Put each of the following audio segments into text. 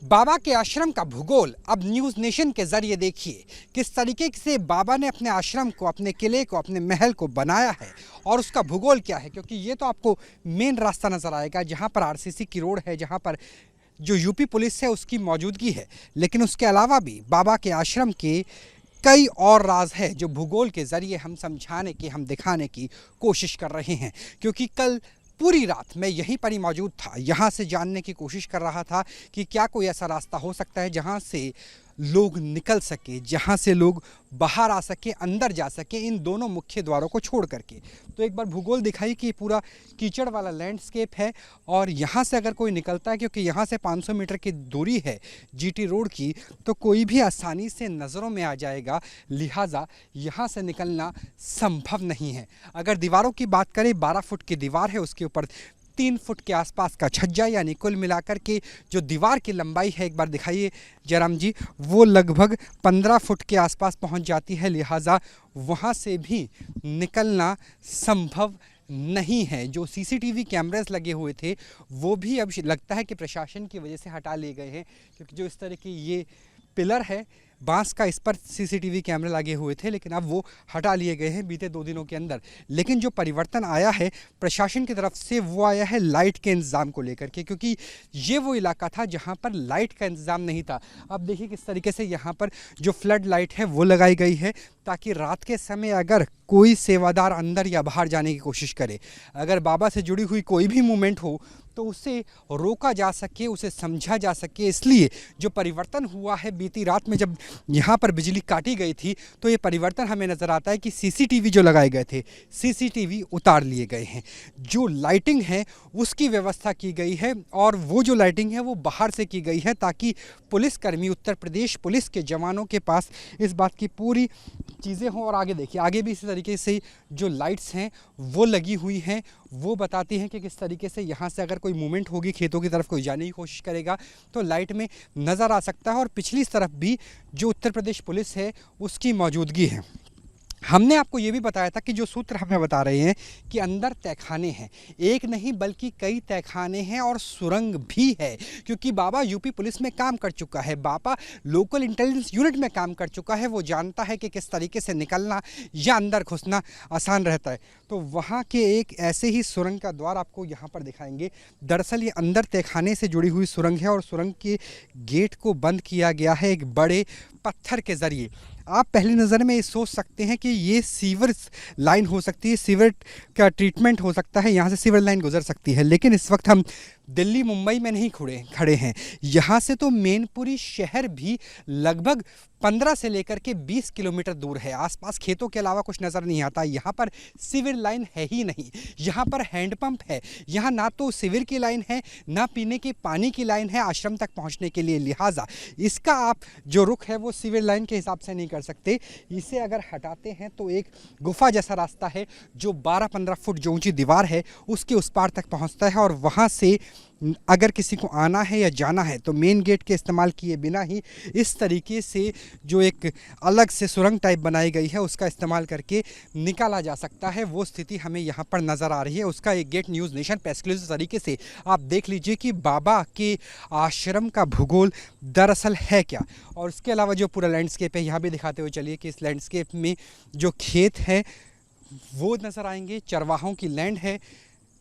बाबा के आश्रम का भूगोल अब न्यूज़ नेशन के जरिए देखिए किस तरीके से बाबा ने अपने आश्रम को, अपने किले को, अपने महल को बनाया है और उसका भूगोल क्या है। क्योंकि ये तो आपको मेन रास्ता नज़र आएगा जहाँ पर आरसीसी की रोड है, जहाँ पर जो यूपी पुलिस है उसकी मौजूदगी है। लेकिन उसके अलावा भी बाबा के आश्रम के कई और राज है जो भूगोल के ज़रिए हम समझाने की, हम दिखाने की कोशिश कर रहे हैं। क्योंकि कल पूरी रात मैं यहीं पर ही मौजूद था, यहाँ से जानने की कोशिश कर रहा था कि क्या कोई ऐसा रास्ता हो सकता है जहाँ से लोग निकल सके, जहाँ से लोग बाहर आ सके, अंदर जा सके इन दोनों मुख्य द्वारों को छोड़ करके। तो एक बार भूगोल दिखाई कि पूरा कीचड़ वाला लैंडस्केप है और यहाँ से अगर कोई निकलता है, क्योंकि यहाँ से 500 मीटर की दूरी है जीटी रोड की, तो कोई भी आसानी से नज़रों में आ जाएगा। लिहाजा यहाँ से निकलना संभव नहीं है। अगर दीवारों की बात करें, 12 फुट की दीवार है, उसके ऊपर 3 फुट के आसपास का छज्जा, यानी कुल मिलाकर के जो दीवार की लंबाई है, एक बार दिखाइए जयराम जी, वो लगभग 15 फुट के आसपास पहुंच जाती है। लिहाजा वहां से भी निकलना संभव नहीं है। जो सीसीटीवी कैमरास लगे हुए थे वो भी अब लगता है कि प्रशासन की वजह से हटा लिए गए हैं, क्योंकि जो इस तरह की ये पिलर है बांस का, इस पर सीसीटीवी कैमरे लगे हुए थे, लेकिन अब वो हटा लिए गए हैं बीते 2 दिनों के अंदर। लेकिन जो परिवर्तन आया है प्रशासन की तरफ से वो आया है लाइट के इंतज़ाम को लेकर के, क्योंकि ये वो इलाका था जहाँ पर लाइट का इंतज़ाम नहीं था। अब देखिए किस तरीके से यहाँ पर जो फ्लड लाइट है वो लगाई गई है, ताकि रात के समय अगर कोई सेवादार अंदर या बाहर जाने की कोशिश करे, अगर बाबा से जुड़ी हुई कोई भी मूवमेंट हो तो उसे रोका जा सके, उसे समझा जा सके। इसलिए जो परिवर्तन हुआ है बीती रात में, जब यहाँ पर बिजली काटी गई थी, तो ये परिवर्तन हमें नज़र आता है कि सीसीटीवी जो लगाए गए थे, सीसीटीवी उतार लिए गए हैं। जो लाइटिंग है उसकी व्यवस्था की गई है और वो जो लाइटिंग है वो बाहर से की गई है, ताकि पुलिसकर्मी, उत्तर प्रदेश पुलिस के जवानों के पास इस बात की पूरी चीज़ें हों। और आगे देखिए, आगे भी इसी तरीके से जो लाइट्स हैं वो लगी हुई हैं, वो बताती हैं कि किस तरीके से यहाँ से अगर कोई मूवमेंट होगी, खेतों की तरफ कोई जाने की कोशिश करेगा तो लाइट में नज़र आ सकता है। और पिछली तरफ भी जो उत्तर प्रदेश पुलिस है उसकी मौजूदगी है। हमने आपको ये भी बताया था कि जो सूत्र हमें बता रहे हैं कि अंदर तहखाने हैं, एक नहीं बल्कि कई तहखाने हैं और सुरंग भी है। क्योंकि बाबा यूपी पुलिस में काम कर चुका है, बाबा लोकल इंटेलिजेंस यूनिट में काम कर चुका है, वो जानता है कि किस तरीके से निकलना या अंदर घुसना आसान रहता है। तो वहाँ के एक ऐसे ही सुरंग का द्वार आपको यहाँ पर दिखाएंगे। दरअसल ये अंदर तहखाने से जुड़ी हुई सुरंग है और सुरंग के गेट को बंद किया गया है एक बड़े पत्थर के ज़रिए। आप पहली नज़र में ये सोच सकते हैं कि ये सीवर लाइन हो सकती है, सीवर का ट्रीटमेंट हो सकता है, यहाँ से सीवर लाइन गुजर सकती है। लेकिन इस वक्त हम दिल्ली मुंबई में नहीं खड़े हैं, यहाँ से तो मैनपुरी शहर भी लगभग 15 से लेकर के 20 किलोमीटर दूर है। आसपास खेतों के अलावा कुछ नज़र नहीं आता। यहाँ पर सीवर लाइन है ही नहीं, यहाँ पर हैंडपंप है। यहाँ ना तो सीवर की लाइन है, ना पीने के पानी की लाइन है आश्रम तक पहुँचने के लिए। लिहाजा इसका आप जो रुख है वो सीवर लाइन के हिसाब से नहीं कर सकते। इसे अगर हटाते हैं तो एक गुफा जैसा रास्ता है जो 12-15 फुट जो ऊंची दीवार है उसके उस पार तक पहुँचता है। और वहाँ से अगर किसी को आना है या जाना है तो मेन गेट के इस्तेमाल किए बिना ही इस तरीके से जो एक अलग से सुरंग टाइप बनाई गई है उसका इस्तेमाल करके निकाला जा सकता है। वो स्थिति हमें यहाँ पर नज़र आ रही है। उसका एक गेट न्यूज़ नेशन पे एक्सक्लूसिव तरीके से आप देख लीजिए कि बाबा के आश्रम का भूगोल दरअसल है क्या। और उसके अलावा जो पूरा लैंडस्केप है यहाँ भी दिखाते हुए चलिए कि इस लैंडस्केप में जो खेत है वो नज़र आएंगे, चरवाहों की लैंड है,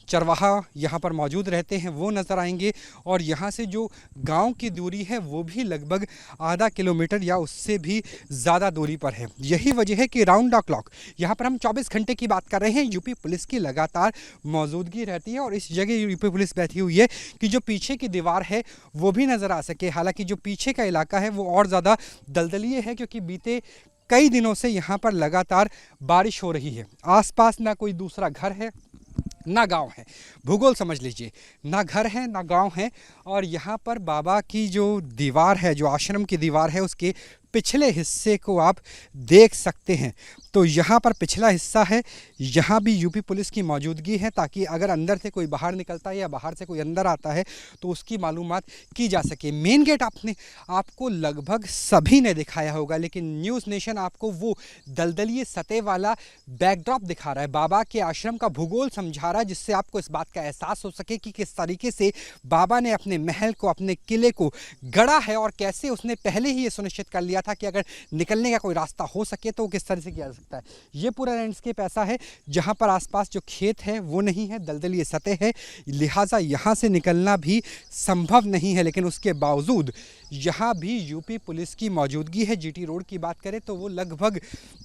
चरवाहा यहाँ पर मौजूद रहते हैं, वो नज़र आएंगे। और यहाँ से जो गांव की दूरी है वो भी लगभग आधा किलोमीटर या उससे भी ज़्यादा दूरी पर है। यही वजह है कि राउंड द क्लॉक यहाँ पर हम 24 घंटे की बात कर रहे हैं, यूपी पुलिस की लगातार मौजूदगी रहती है। और इस जगह यूपी पुलिस बैठी हुई है कि जो पीछे की दीवार है वो भी नज़र आ सके। हालाँकि जो पीछे का इलाका है वो और ज़्यादा दलदलीय है, क्योंकि बीते कई दिनों से यहाँ पर लगातार बारिश हो रही है। आसपास ना कोई दूसरा घर है ना गांव है। भूगोल समझ लीजिए, ना घर है ना गांव है। और यहाँ पर बाबा की जो दीवार है, जो आश्रम की दीवार है, उसके पिछले हिस्से को आप देख सकते हैं। तो यहाँ पर पिछला हिस्सा है, यहाँ भी यूपी पुलिस की मौजूदगी है ताकि अगर अंदर से कोई बाहर निकलता है या बाहर से कोई अंदर आता है तो उसकी मालूमात की जा सके। मेन गेट आपको लगभग सभी ने दिखाया होगा, लेकिन न्यूज़ नेशन आपको वो दलदली सतह वाला बैकड्रॉप दिखा रहा है, बाबा के आश्रम का भूगोल समझा रहा है, जिससे आपको इस बात का एहसास हो सके कि किस तरीके से बाबा ने अपने महल को, अपने किले को गढ़ा है और कैसे उसने पहले ही ये सुनिश्चित कर लिया था कि अगर निकलने का कोई रास्ता हो सके तो किस तरह से किया जा सकता है। ये पूरा लैंडस्केप ऐसा है जहाँ पर आसपास जो खेत है वो नहीं है, दलदली सतह है, लिहाजा यहाँ से निकलना भी संभव नहीं है। लेकिन उसके बावजूद यहाँ भी यूपी पुलिस की मौजूदगी है। जीटी रोड की बात करें तो वो लगभग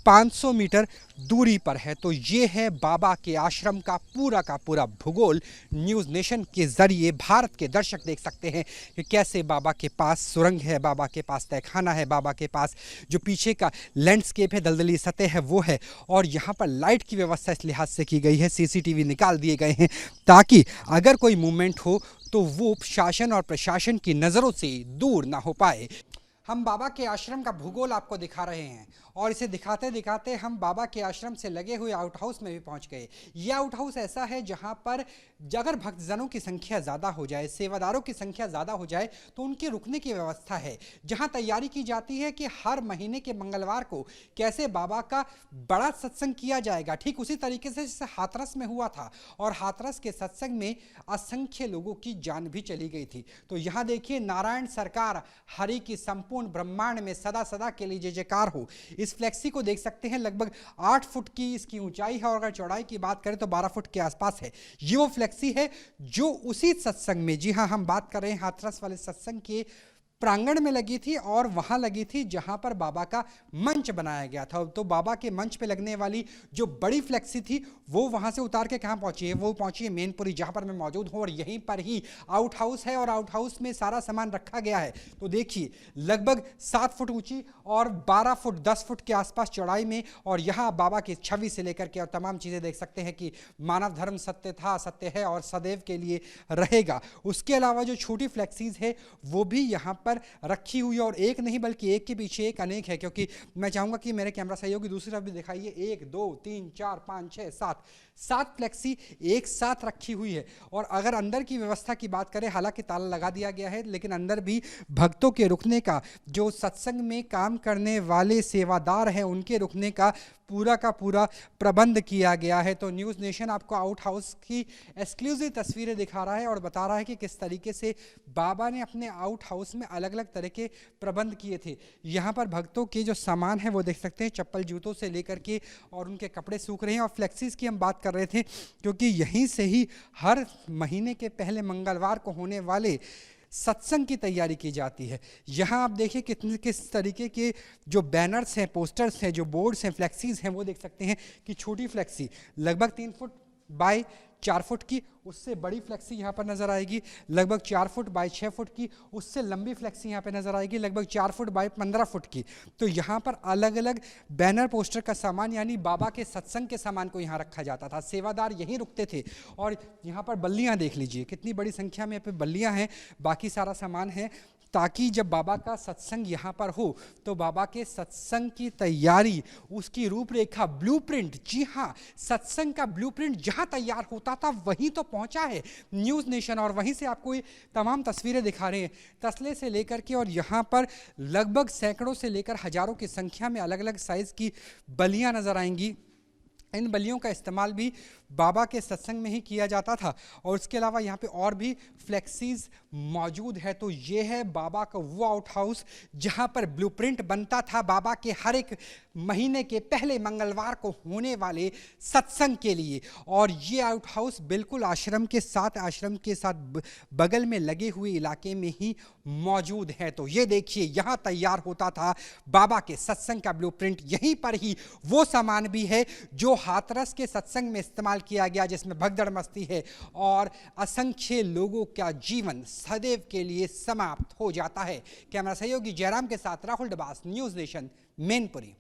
500 मीटर दूरी पर है। तो ये है बाबा के आश्रम का पूरा भूगोल। न्यूज़ नेशन के ज़रिए भारत के दर्शक देख सकते हैं कि कैसे बाबा के पास सुरंग है, बाबा के पास तहखाना है, बाबा के पास जो पीछे का लैंडस्केप है, दलदली सतह है वो है। और यहाँ पर लाइट की व्यवस्था इस लिहाज से की गई है, सीसीटीवी निकाल दिए गए हैं ताकि अगर कोई मूवमेंट हो तो वो शासन और प्रशासन की नज़रों से दूर ना हो पाए। हम बाबा के आश्रम का भूगोल आपको दिखा रहे हैं और इसे दिखाते दिखाते हम बाबा के आश्रम से लगे हुए आउट हाउस में भी पहुंच गए। यह आउट हाउस ऐसा है जहां पर अगर भक्तजनों की संख्या ज़्यादा हो जाए, सेवादारों की संख्या ज़्यादा हो जाए तो उनके रुकने की व्यवस्था है, जहां तैयारी की जाती है कि हर महीने के मंगलवार को कैसे बाबा का बड़ा सत्संग किया जाएगा, ठीक उसी तरीके से जैसे हाथरस में हुआ था। और हाथरस के सत्संग में असंख्य लोगों की जान भी चली गई थी। तो यहाँ देखिए, नारायण सरकार हरि की संपूर्ण ब्रह्मांड में सदा सदा के लिए जय जयकार हो। इस फ्लेक्सी को देख सकते हैं, लगभग 8 फुट की इसकी ऊंचाई है और अगर चौड़ाई की बात करें तो 12 फुट के आसपास है। ये वो फ्लेक्सी है जो उसी सत्संग में, जी हाँ हम बात कर रहे हैं हाथरस वाले सत्संग के प्रांगण में लगी थी और वहां लगी थी जहां पर बाबा का मंच बनाया गया था। तो बाबा के मंच पे लगने वाली जो बड़ी फ्लेक्सी थी वो वहां से उतार के कहां पहुंची है, वो पहुंची है मैनपुरी, जहां पर मैं मौजूद हूं। और यहीं पर ही आउट हाउस है और आउट हाउस में सारा सामान रखा गया है। तो देखिए, लगभग 7 फुट ऊंची और 12 फुट 10 फुट के आसपास चौड़ाई में, और यहाँ बाबा की छवि से लेकर के और तमाम चीज़ें देख सकते हैं कि मानव धर्म सत्य था, सत्य है और सदैव के लिए रहेगा। उसके अलावा जो छोटी फ्लेक्सीज है वो भी यहाँ पर रखी हुई है और एक नहीं बल्कि एक के पीछे एक अनेक है, क्योंकि मैं चाहूँगा कि मेरे कैमरा सहयोगी दूसरी तरफ भी दिखाइए। 1 2 3 4 5 6 7 फ्लेक्सी एक साथ रखी हुई है। और अगर अंदर की व्यवस्था की बात करें, हालांकि ताला लगा दिया गया है, लेकिन अंदर भी भक्तों के रुकने का, जो सत्संग में काम करने वाले सेवादार हैं उनके रुकने का पूरा प्रबंध किया गया है। तो न्यूज़ नेशन आपको आउट हाउस की एक्सक्लूसिव तस्वीरें दिखा रहा है और बता रहा है कि किस तरीके से बाबा ने अपने आउट हाउस में अलग अलग तरह के प्रबंध किए थे। यहाँ पर भक्तों के जो सामान है वो देख सकते हैं, चप्पल जूतों से लेकर के, और उनके कपड़े सूख रहे हैं। और फ्लेक्सीज की हम बात कर रहे थे क्योंकि यहीं से ही हर महीने के पहले मंगलवार को होने वाले सत्संग की तैयारी की जाती है। यहाँ आप देखिए किस तरीके के जो बैनर्स हैं, पोस्टर्स हैं, जो बोर्ड्स हैं, फ्लेक्सीज हैं, वो देख सकते हैं कि छोटी फ्लेक्सी लगभग 3 फुट बाय 4 फुट की, उससे बड़ी फ्लेक्सी यहाँ पर नज़र आएगी लगभग 4 फुट बाय 6 फुट की, उससे लंबी फ्लेक्सी यहाँ पे नज़र आएगी लगभग 4 फुट बाय 15 फुट की। तो यहाँ पर अलग अलग बैनर पोस्टर का सामान, यानी बाबा के सत्संग के सामान को यहाँ रखा जाता था। सेवादार यहीं रुकते थे। और यहाँ पर बल्लियाँ देख लीजिए, कितनी बड़ी संख्या में यहाँ पे बल्लियाँ हैं, बाकी सारा सामान है, ताकि जब बाबा का सत्संग यहाँ पर हो तो बाबा के सत्संग की तैयारी, उसकी रूपरेखा, ब्लूप्रिंट, जी हाँ, सत्संग का ब्लूप्रिंट जहाँ तैयार होता था वहीं तो पहुँचा है न्यूज़ नेशन, और वहीं से आपको ये तमाम तस्वीरें दिखा रहे हैं, तसले से लेकर के। और यहाँ पर लगभग सैकड़ों से लेकर हज़ारों की संख्या में अलग अलग साइज़ की बलियाँ नज़र आएंगी। इन बलियों का इस्तेमाल भी बाबा के सत्संग में ही किया जाता था। और उसके अलावा यहाँ पे और भी फ्लेक्सीज मौजूद है। तो ये है बाबा का वो आउट हाउस जहाँ पर ब्लूप्रिंट बनता था बाबा के हर एक महीने के पहले मंगलवार को होने वाले सत्संग के लिए। और ये आउट हाउस बिल्कुल आश्रम के साथ बगल में लगे हुए इलाके में ही मौजूद है। तो ये देखिए, यहाँ तैयार होता था बाबा के सत्संग का ब्लूप्रिंट। यहीं पर ही वो सामान भी है जो हाथरस के सत्संग में इस्तेमाल किया गया, जिसमें भगदड़ मस्ती है और असंख्य लोगों का जीवन सदैव के लिए समाप्त हो जाता है। कैमरा सहयोगी जयराम के साथ राहुल डबास, न्यूज़ नेशन, मैनपुरी।